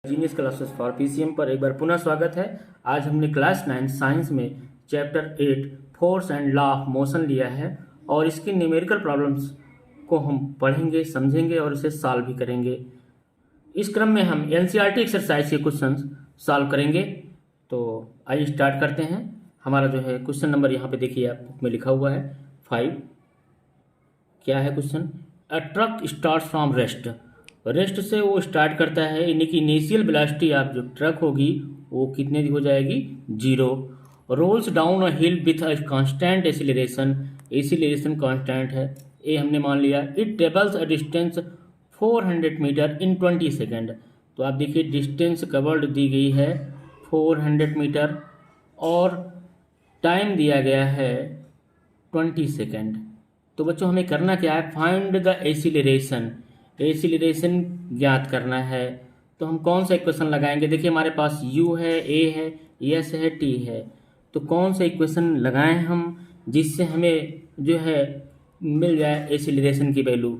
Genius classes for PCM पर एक बार पुनः स्वागत है। आज हमने क्लास 9 साइंस में chapter 8 force and law of motion लिया है और इसकी न्यूमेरिकल प्रॉब्लम्स को हम पढ़ेंगे, समझेंगे और इसे सॉल्व भी करेंगे। इस क्रम में हम एनसीईआरटी एक्सरसाइज के क्वेश्चंस सॉल्व करेंगे। तो आइए स्टार्ट करते हैं। हमारा जो है क्वेश्चन नंबर यहाँ पे देखिए आप बुक में लिखा हुआ है 5। क्या है question? A truck start from rest से वो स्टार्ट करता है, यानी कि इनिशियल वेलोसिटी ऑफ जो ट्रक होगी वो कितने की हो जाएगी? 0। Rolls down a hill with a constant acceleration constant है, ये हमने मान लिया। It travels a distance 400 metre in 20 second. तो आप देखिए डिस्टेंस कवर्ड दी गई है 400 मीटर और टाइम दिया गया है 20 सेकेंड। तो बच्चों हमें करना क्या है? फाइंड द एसिलेशन ज्ञात करना है। तो हम कौन सा इक्वेशन लगाएंगे? देखिए हमारे पास u है, a है, s है, t है। तो कौन सा इक्वेशन लगाएं हम जिससे हमें जो है मिल जाए एसिलेशन की वैल्यू?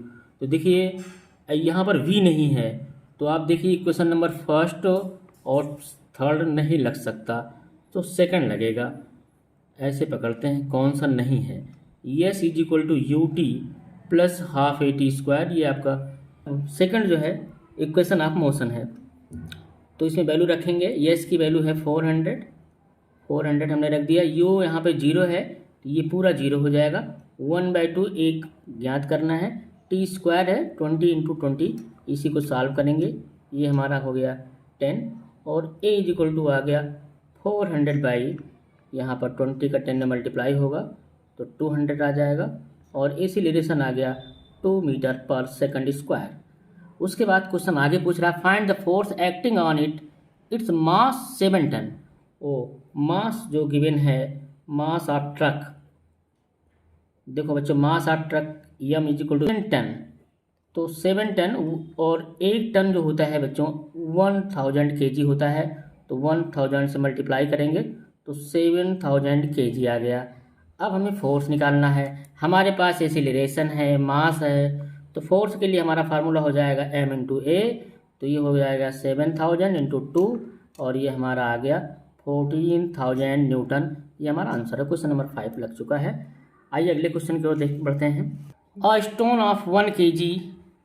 तो देखिए यहाँ पर v नहीं है, तो आप देखिए इक्वेशन नंबर फर्स्ट और थर्ड नहीं लग सकता, तो सेकंड लगेगा। ऐसे पकड़ते हैं कौन सा नहीं है। s is equal to u t plus half a t square, ये आपका सेकंड जो है इक्वेशन ऑफ मोशन है। तो इसमें वैल्यू रखेंगे, s की वैल्यू है 400 हमने रख दिया। u यहाँ पे 0 है, तो ये पूरा 0 हो जाएगा। 1/2 एक ज्ञात करना है, t स्क्वायर है 20 इंटू 20, इसी को सॉल्व करेंगे। ये हमारा हो गया 10 और a इज इक्वल टू आ गया 400 बाई यहाँ पर 20 का 10 में मल्टीप्लाई होगा तो 200 आ जाएगा और एसिलेशन आ गया 2 मीटर पर सेकंड स्क्वायर। उसके बाद क्वेश्चन आगे पूछ रहा है find the force acting on its mass 7 ton. Oh mass जो गिवन है, मास ऑफ ट्रक, देखो बच्चों mass of truck m is equal to 7 ton. तो 7 टन और 1 टन जो होता है बच्चों 1000 kg होता है, तो 1000 से मल्टीप्लाई करेंगे तो 7000 kg आ गया। अब हमें फोर्स निकालना है। हमारे पास एसिलेशन है, मास है, तो फोर्स के लिए हमारा फार्मूला हो जाएगा m इंटू ए, तो ये हो जाएगा 7000 इंटू 2 और ये हमारा आ गया 14000 न्यूटन। ये हमारा आंसर है। क्वेश्चन नंबर 5 लग चुका है। आइए अगले क्वेश्चन की ओर बढ़ते हैं। A stone of 1 kg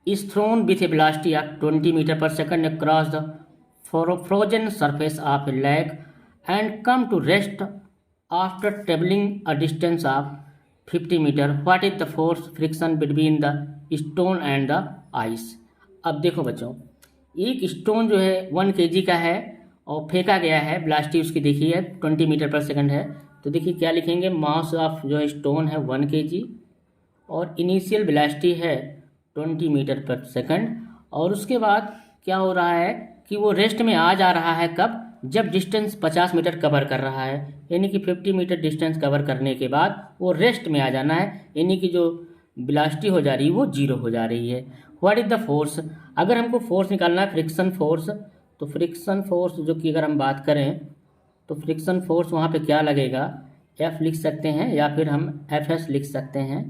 is thrown with a velocity of 20 metre per second across the frozen surface of a lake and come to rest after travelling a distance of 50 metre. What is the force friction between the stone and the ice? अब देखो बच्चों, एक stone जो है 1 kg का है और फेंका गया है, वेलोसिटी उसकी देखिए 20 मीटर पर सेकंड है। तो देखिए क्या लिखेंगे, मास ऑफ जो है स्टोन है 1 kg और इनिशियल वेलोसिटी है 20 मीटर पर सेकंड। और उसके बाद क्या हो रहा है कि वो रेस्ट में आ जा रहा है कब? जब डिस्टेंस 50 मीटर कवर कर रहा है, यानी कि 50 मीटर डिस्टेंस कवर करने के बाद वो रेस्ट में आ जाना है, यानी कि जो वेलोसिटी हो जा रही है वो 0 हो जा रही है। What is the force? अगर हमको फोर्स निकालना है फ्रिक्शन फोर्स, तो फ्रिक्शन फोर्स जो कि अगर हम बात करें तो फ्रिक्शन फोर्स वहाँ पे क्या लगेगा, F लिख सकते हैं या फिर हम FS लिख सकते हैं,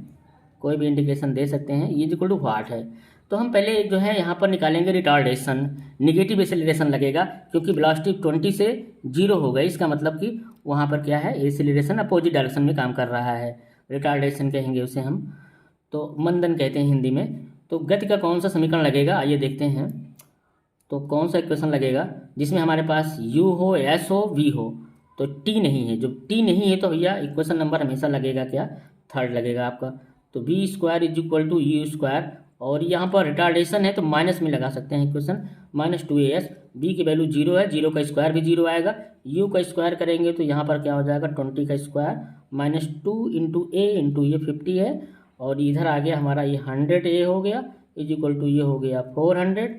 कोई भी इंडिकेशन दे सकते हैं। ये इक्वल टू व्हाट है। तो हम पहले जो है यहाँ पर निकालेंगे रिटार्डेशन, निगेटिव एसिलेशन लगेगा क्योंकि वेलोसिटी 20 से 0 हो गई। इसका मतलब कि वहाँ पर क्या है, एसिलेशन अपोजिट डायरेक्शन में काम कर रहा है। रिटार्डेशन कहेंगे उसे हम, तो मंदन कहते हैं हिंदी में। तो गति का कौन सा समीकरण लगेगा, आइए देखते हैं। तो कौन सा इक्वेशन लगेगा जिसमें हमारे पास u हो, s हो, v हो, तो t नहीं है। जो t नहीं है तो भैया इक्वेशन नंबर हमेशा लगेगा क्या, थर्ड लगेगा आपका। तो v square is equal to u square, और यहाँ पर रिटार्डेशन है तो माइनस में लगा सकते हैं इक्वेशन, -2as। v की वैल्यू 0 है, 0 का स्क्वायर भी 0 आएगा। u का स्क्वायर करेंगे तो यहाँ पर क्या हो जाएगा 20 का स्क्वायर -2 इंटू ए इंटू ये 50 है, और इधर आ गया हमारा ये 100a हो गया इज इक्वल टू ये हो गया 400,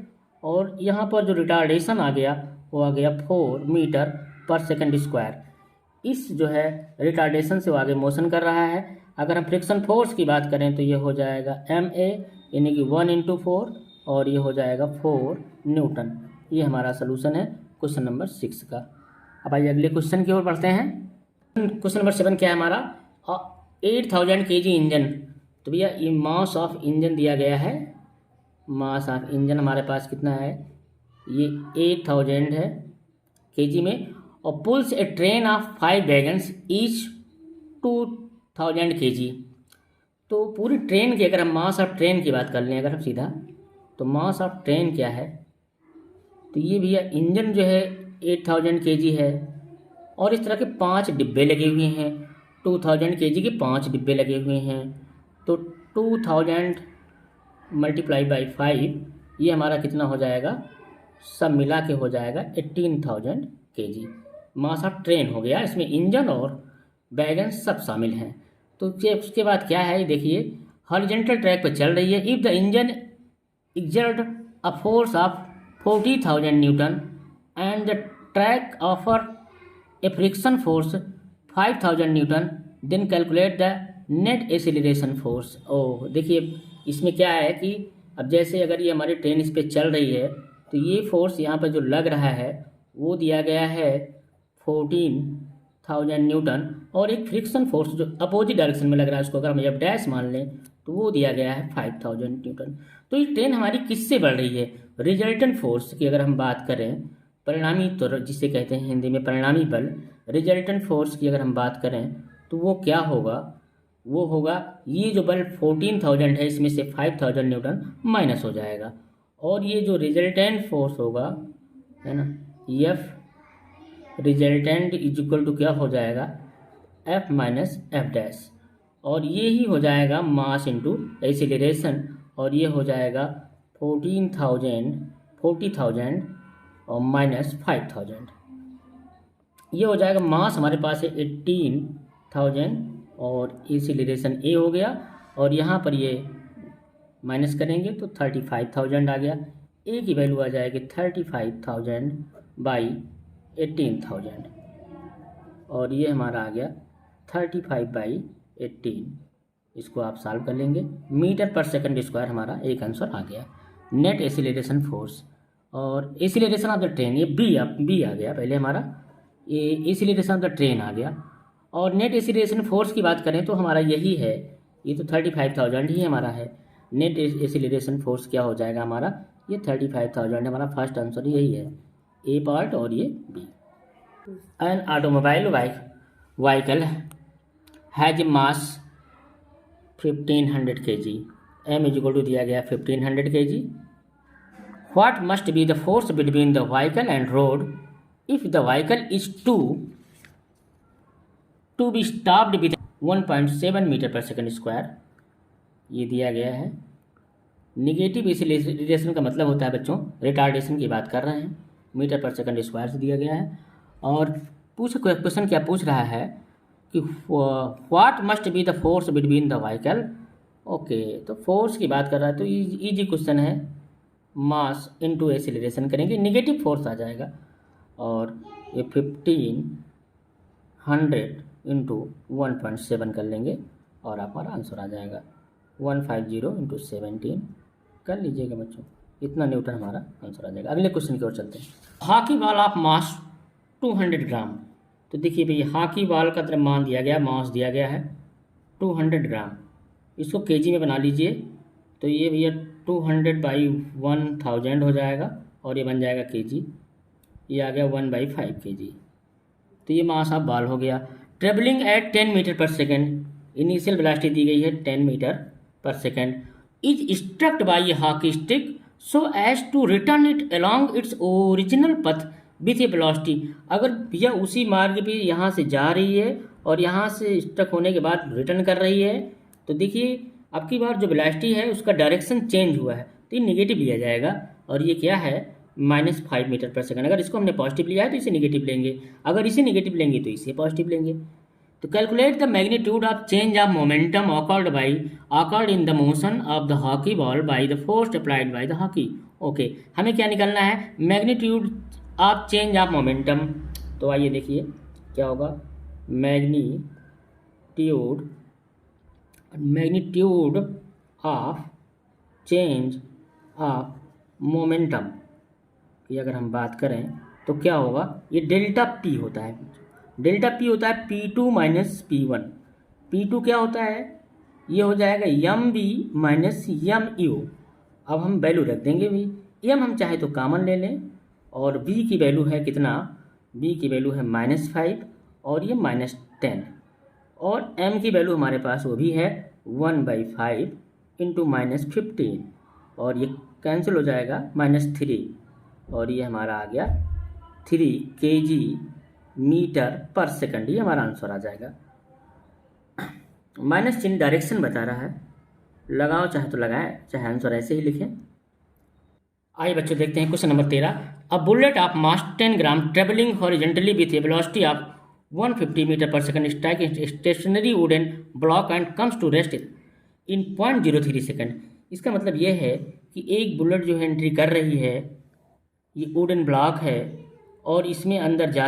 और यहाँ पर जो रिटार्डेशन आ गया वो आ गया 4 मीटर पर सेकंड स्क्वायर। इस जो है रिटार्डेशन से वो आगे मोशन कर रहा है। अगर हम फ्रिक्शन फोर्स की बात करें तो ये हो जाएगा ma, यानी कि 1 इंटू 4, और ये हो जाएगा 4 न्यूटन। ये हमारा सोल्यूशन है क्वेश्चन नंबर 6 का। अब आइए अगले क्वेश्चन की ओर बढ़ते हैं। क्वेश्चन नंबर 7 क्या है हमारा, 8000 kg इंजन। तो भैया ये मास ऑफ इंजन दिया गया है। मास ऑफ इंजन हमारे पास कितना है ये 8000 है केजी में, और pulls a train of 5 wagons each 2000 KG. तो पूरी ट्रेन की अगर हम मास ऑफ ट्रेन की बात कर लें अगर हम सीधा, तो मास ऑफ ट्रेन क्या है, तो ये भैया इंजन जो है 8000 केजी है, और इस तरह के 5 डिब्बे लगे हुए हैं, 2000 केजी के 5 डिब्बे लगे हुए हैं। तो 2000 मल्टीप्लाई बाई 5, ये हमारा कितना हो जाएगा, सब मिला के हो जाएगा 18000 केजी। मास ऑफ ट्रेन हो गया, इसमें इंजन और वैगन सब शामिल हैं। तो उसके बाद क्या है, देखिए हॉरिजॉन्टल ट्रैक पर चल रही है। If the engine exert a force of 40,000 Newton and the track offer a friction force 5,000 Newton, then calculate the net acceleration force। ओह देखिए इसमें क्या है कि अब जैसे अगर ये हमारी ट्रेन इस पर चल रही है, तो ये फोर्स यहाँ पर जो लग रहा है वो दिया गया है 14,000 न्यूटन, और एक फ्रिक्शन फोर्स जो अपोजिट डायरेक्शन में लग रहा है, उसको अगर हम एफ डैश मान लें तो वो दिया गया है 5,000 न्यूटन। तो ये ट्रेन हमारी किससे बढ़ रही है, रिजल्टेंट फोर्स की अगर हम बात करें, परिणामी त्वरण जिसे कहते हैं हिंदी में परिणामी बल, रिजल्टेंट फोर्स की अगर हम बात करें तो वो क्या होगा, वो होगा ये जो बल 14,000 है इसमें से 5,000 न्यूटन माइनस हो जाएगा, और ये जो रिजल्टेंट फोर्स होगा है ना, F resultant is equal to क्या हो जाएगा, एफ माइनस एफ डैश, और ये ही हो जाएगा मास इंटू एक्सीलरेशन, और ये हो जाएगा 40,000 और माइनस 5,000, ये हो जाएगा मास हमारे पास है 18,000 और एक्सीलरेशन ए हो गया, और यहाँ पर ये माइनस करेंगे तो 35,000 आ गया। ए की वैल्यू आ जाएगी 35,000 बाई 18,000, और ये हमारा आ गया 35 बाई 18। इसको आप सॉल्व कर लेंगे, मीटर पर सेकंड स्क्वायर हमारा एक आंसर आ गया। नेट एक्सीलरेशन फोर्स और एक्सीलरेशन ऑफ द ट्रेन, ये बी आ गया पहले हमारा, ये एक्सीलरेशन ऑफ द ट्रेन आ गया। और नेट एक्सीलरेशन फोर्स की बात करें तो हमारा यही है, ये तो 35,000 ही हमारा है। नेट एक्सीलरेशन फोर्स क्या हो जाएगा हमारा, ये 35,000 हमारा फर्स्ट आंसर यही है, ए पार्ट और ये B. An automobile vehicle has mass 1500 kg, m is equal to दिया गया 1500 kg। What must be the force between the vehicle and road if the vehicle is to be stopped with 1.7 metre per second square, ये दिया गया है। Negative acceleration का मतलब होता है बच्चों रिटार्डेशन की बात कर रहे हैं, मीटर पर सेकंड स्क्वायर से दिया गया है। और क्वेश्चन क्या पूछ रहा है कि what must be the force between the vehicle. Okay, तो फोर्स की बात कर रहा है तो इजी क्वेश्चन है, मास इनटू एक्सीलरेशन करेंगे, निगेटिव फोर्स आ जाएगा, और ये 1500 इंटू 1.7 कर लेंगे और हमारा आंसर आ जाएगा 150 इंटू 17 कर लीजिएगा बच्चों, इतना न्यूटन हमारा आंसर आ जाएगा। अगले क्वेश्चन की ओर चलते हैं। हॉकी बॉल ऑफ मास 200 ग्राम, तो देखिए भैया हॉकी बॉल का द्रव्यमान दिया गया, मास दिया गया है 200 ग्राम, इसको केजी में बना लीजिए, तो ये भैया 200 बाई 1000 हो जाएगा, और ये बन जाएगा केजी, ये आ गया 1/5 kg। तो ये मास ऑफ बॉल हो गया। Travelling at 10 metre per second, initial velocity दी गई है 10 metre per second, is strucked by a hockey stick so as to return it along its original path with a velocity. अगर भैया उसी मार्ग पे यहाँ से जा रही है और यहाँ से स्ट्रक होने के बाद रिटर्न कर रही है, तो देखिए अब की बार जो वेलोसिटी है उसका डायरेक्शन चेंज हुआ है, तो ये निगेटिव लिया जाएगा, और ये क्या है -5 मीटर पर सेकंड। अगर इसको हमने पॉजिटिव लिया है तो इसे निगेटिव लेंगे, अगर इसे निगेटिव लेंगे तो इसे पॉजिटिव लेंगे। तो calculate the magnitude of change of momentum occurred in the motion of the hockey ball by the force applied by the hockey. Okay, हमें क्या निकालना है, magnitude of change of momentum. तो आइए देखिए क्या होगा, magnitude of change of momentum की अगर हम बात करें तो क्या होगा, ये डेल्टा पी होता है, डेल्टा पी होता है P2 माइनस P1। P2 क्या होता है, ये हो जाएगा MB माइनस MU। अब हम वैल्यू रख देंगे भी, M हम चाहे तो कॉमन ले लें, और b की वैल्यू है कितना, b की वैल्यू है -5 और ये -10, और m की वैल्यू हमारे पास वो भी है 1/5 इंटू -15, और ये कैंसिल हो जाएगा -3, और ये हमारा आ गया 3 kg मीटर पर सेकंड, ये हमारा आंसर आ जाएगा। माइनस चिन्ह डायरेक्शन बता रहा है, लगाओ चाहे तो लगाएं, चाहे आंसर ऐसे ही लिखें। आइए बच्चों देखते हैं question number 13। A bullet of mass 10 gram travelling horizontally with a velocity of 150 metre per second strike stationary wooden block and comes to rest in 0.03 second. इसका मतलब ये है कि एक बुलेट जो है एंट्री कर रही है, ये वुडन ब्लॉक है और इसमें अंदर जा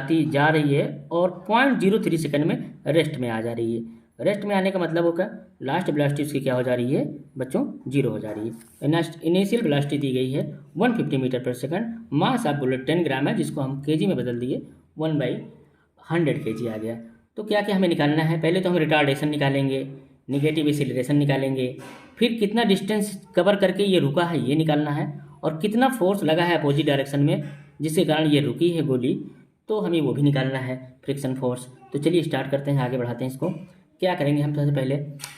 रही है और 0.03 सेकंड में रेस्ट में आ जा रही है। रेस्ट में आने का मतलब होगा लास्ट वेलोसिटी उसकी क्या हो जा रही है बच्चों, 0 हो जा रही है। इनिशियल वेलोसिटी दी गई है 150 metre per second, mass of bullet 10 ग्राम है, जिसको हम केजी में बदल दिए, 1/100 kg आ गया। तो क्या क्या हमें निकालना है, पहले तो हम रिटार्डेशन निकालेंगे, निगेटिव एक्सीलरेशन निकालेंगे, फिर कितना डिस्टेंस कवर करके ये रुका है ये निकालना है, और कितना फोर्स लगा है अपोजिट डायरेक्शन में जिसके कारण ये रुकी है गोली, तो हमें वो भी निकालना है, फ्रिक्शन फोर्स। तो चलिए स्टार्ट करते हैं, आगे बढ़ाते हैं इसको। क्या करेंगे हम, सबसे पहले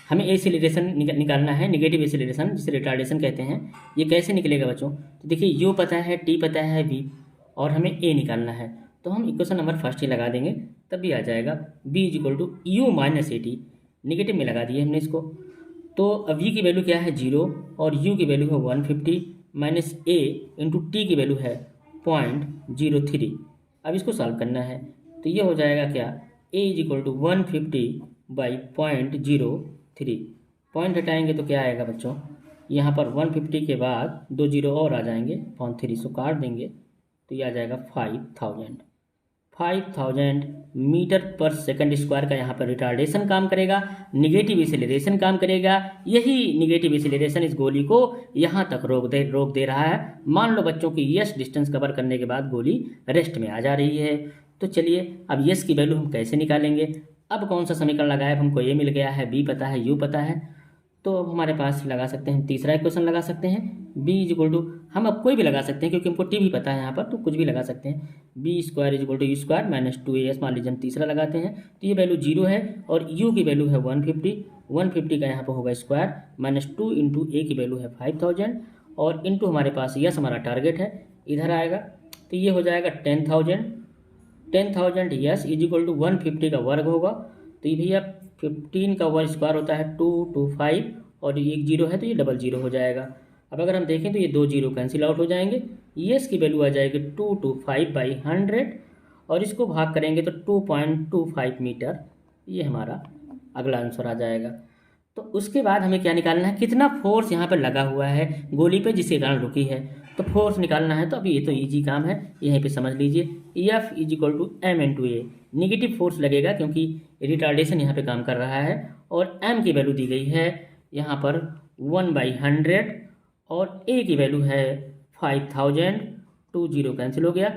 हमें एक्सीलरेशन निकालना है, निगेटिव एक्सीलरेशन जिसे रिटार्डेशन कहते हैं। ये कैसे निकलेगा बच्चों, तो देखिए यू पता है, टी पता है, वी, और हमें ए निकालना है। तो हम इक्वेशन नंबर फर्स्ट ही लगा देंगे, तब भी आ जाएगा B is equal to u minus a t, negative में लगा दिए हमने इसको। तो अब वी की वैल्यू क्या है 0 और यू की वैल्यू है 150 माइनस ए इंटू टी की वैल्यू है 0.03। अब इसको सॉल्व करना है, तो ये हो जाएगा क्या, ए इज इक्वल टू 150/0.03। पॉइंट हटाएंगे तो क्या आएगा बच्चों, यहाँ पर 150 के बाद 2 0 और आ जाएंगे, 0.3 सो काट देंगे, तो ये आ जाएगा 5000 मीटर पर सेकंड स्क्वायर का यहाँ पर रिटार्डेशन काम करेगा, निगेटिव एक्सीलरेशन काम करेगा। यही निगेटिव एक्सीलरेशन इस गोली को यहाँ तक रोक दे रहा है। मान लो बच्चों की यस डिस्टेंस कवर करने के बाद गोली रेस्ट में आ जा रही है। तो चलिए अब यस की वैल्यू हम कैसे निकालेंगे। अब कौन सा समीकरण लगाए, हमको ये मिल गया है, बी पता है, यू पता है, तो अब हमारे पास लगा सकते हैं, तीसरा इक्वेशन लगा सकते हैं, बी इज इक्वल टू, हम अब कोई भी लगा सकते हैं क्योंकि हमको टी भी पता है यहाँ पर, तो कुछ भी लगा सकते हैं। B square is equal to u square minus 2as, मान लीजिए हम तीसरा लगाते हैं, तो ये वैल्यू 0 है और यू की वैल्यू है 150 का यहाँ पर होगा स्क्वायर माइनस 2 इंटू ए की वैल्यू है 5000 और इंटू हमारे पास यस हमारा टारगेट है इधर आएगा, तो ये हो जाएगा 10,000 यस इज इक्वल टू 150 का वर्ग होगा, तो ये भैया 15 का वर्ग स्क्वायर होता है 225 और एक 0 है तो ये 00 हो जाएगा। अब अगर हम देखें तो ये 2 0 कैंसिल आउट हो जाएंगे, यस की वैल्यू आ जाएगी 225/100 और इसको भाग करेंगे तो 2.25 मीटर, ये हमारा अगला आंसर आ जाएगा। तो उसके बाद हमें क्या निकालना है, कितना फोर्स यहाँ पर लगा हुआ है गोली पे जिसके कारण रुकी है, तो फोर्स निकालना है। तो अभी ये तो इजी काम है, यहीं पे समझ लीजिए, F is equal to M into A, negative force लगेगा क्योंकि रिटार्डेशन यहाँ पे काम कर रहा है, और एम की वैल्यू दी गई है यहाँ पर 1/100 और ए की वैल्यू है 5000, 2 0 कैंसिल हो गया,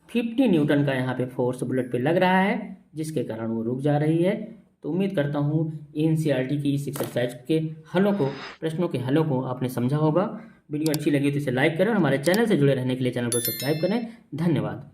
50 न्यूटन का यहाँ पे फोर्स बुलेट पे लग रहा है जिसके कारण वो रुक जा रही है। तो उम्मीद करता हूँ एनसीईआरटी की इस एक्सरसाइज के हलों को, प्रश्नों के हलों को आपने समझा होगा। वीडियो अच्छी लगी तो इसे लाइक करें और हमारे चैनल से जुड़े रहने के लिए चैनल को सब्सक्राइब करें। धन्यवाद।